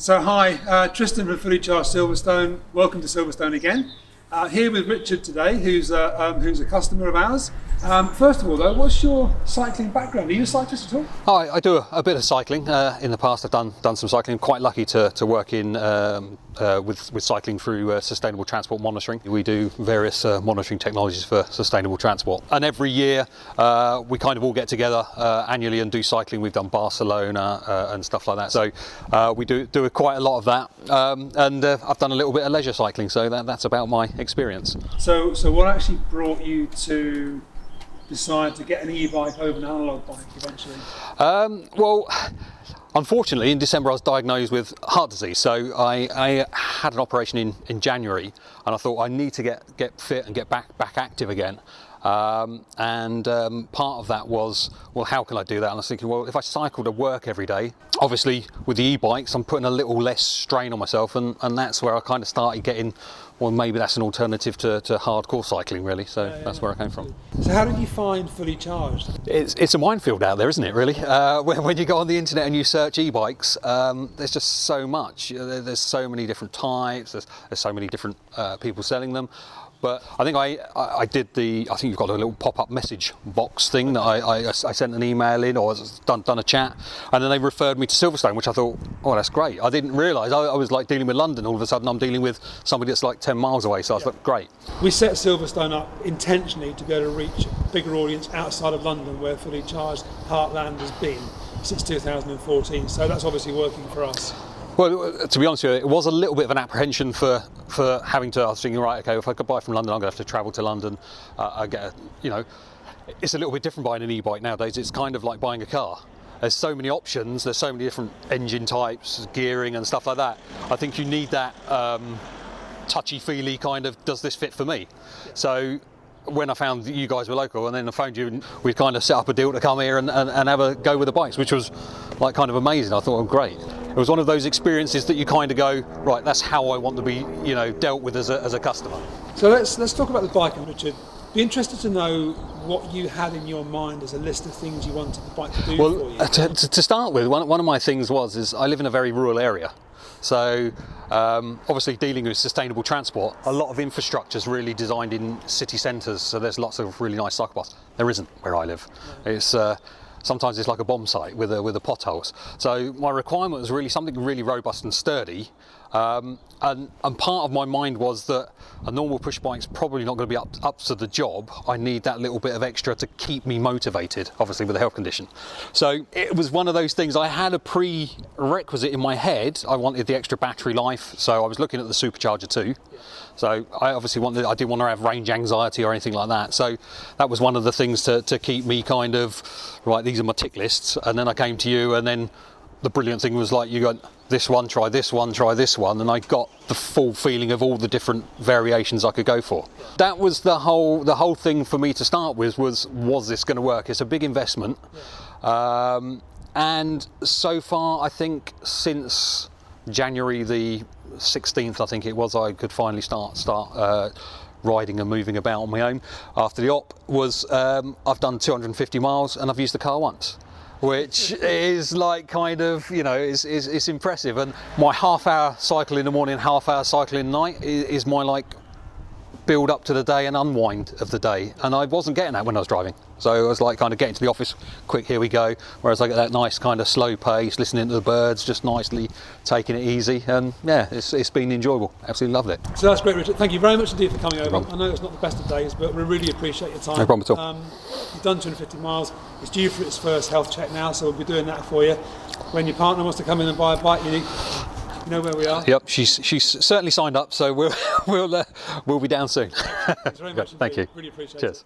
So hi, Tristan from Fully Charged Silverstone. Welcome to Silverstone again. Here with Richard today, who's a customer of ours. First of all though, what's your cycling background? Are you a cyclist at all? I do a bit of cycling. In the past I've done some cycling. I'm quite lucky to work in with cycling through sustainable transport monitoring. We do various monitoring technologies for sustainable transport. And every year we kind of all get together annually and do cycling. We've done Barcelona and stuff like that. So we do quite a lot of that. And I've done a little bit of leisure cycling, so that's about my experience. So what actually brought you to decide to get an e-bike over an analogue bike eventually? Well, unfortunately in December I was diagnosed with heart disease, so I had an operation in January, and I thought I need to get fit and get back active again. Part of that was, well, how can I do that? And I was thinking, well, if I cycle to work every day, obviously with the e-bikes I'm putting a little less strain on myself, and that's where I kind of started getting, well, maybe that's an alternative to hardcore cycling really, so that's where I came from. So how did you find Fully Charged? It's a minefield out there, isn't it, really? When you go on the internet and you search e-bikes, there's just so much. There's so many different types, there's so many different people selling them. But I think I did I think you've got a little pop-up message box thing that I sent an email in, or done a chat, and then they referred me to Silverstone, which I thought, oh, that's great. I didn't realise I was like dealing with London. All of a sudden I'm dealing with somebody that's like 10 miles away, so I thought, great. We set Silverstone up intentionally to be able to reach a bigger audience outside of London, where Fully Charged Heartland has been since 2014, so that's obviously working for us. Well, to be honest with you, it was a little bit of an apprehension for having to. I was thinking, right, okay, if I could buy from London, I'm going to have to travel to London. It's a little bit different buying an e-bike nowadays. It's kind of like buying a car. There's so many options. There's so many different engine types, gearing, and stuff like that. I think you need that touchy-feely kind of, does this fit for me? So when I found that you guys were local, and then I phoned you, and we kind of set up a deal to come here and have a go with the bikes, which was like kind of amazing. I thought, oh, great. It was one of those experiences that you kind of go, right, that's how I want to be, dealt with as a customer. So let's talk about the bike, Richard. Be interested to know what you had in your mind as a list of things you wanted the bike to do for you. To start with, one of my things is I live in a very rural area. So obviously dealing with sustainable transport, a lot of infrastructure is really designed in city centres, so there's lots of really nice cycle paths. There isn't where I live. It's sometimes it's like a bomb site with the potholes. So my requirement was really something really robust and sturdy. And part of my mind was that a normal push bike's probably not going to be up to the job. I need that little bit of extra to keep me motivated, obviously with a health condition. So it was one of those things. I had a prerequisite in my head. I wanted the extra battery life, so I was looking at the Supercharger 2. So I obviously I didn't want to have range anxiety or anything like that. So that was one of the things to keep me kind of, right, these are my tick lists. And then I came to you, and then the brilliant thing was, like, you got this one, try this one, and I got the full feeling of all the different variations I could go for. That was the whole thing for me to start with, was this going to work? It's a big investment. And so far, I think since January the 16th, I think it was, I could finally start riding and moving about on my own. After the op was, I've done 250 miles and I've used the car once, which is like kind of, it's impressive. And my half-hour cycle in the morning, half-hour cycle in the night is my like build up to the day and unwind of the day. And I wasn't getting that when I was driving. So I was like kind of getting to the office, quick, here we go. Whereas I get that nice kind of slow pace, listening to the birds, just nicely taking it easy. And yeah, it's been enjoyable. Absolutely loved it. So that's great, Richard. Thank you very much indeed for coming over. I know it's not the best of days, but we really appreciate your time. No problem at all. You've done 250 miles. It's due for its first health check now, so we'll be doing that for you. When your partner wants to come in and buy a bike, you know where we are. Yep, she's certainly signed up, so we'll be down soon. Thanks very much. Thank you. Really appreciate it. Cheers.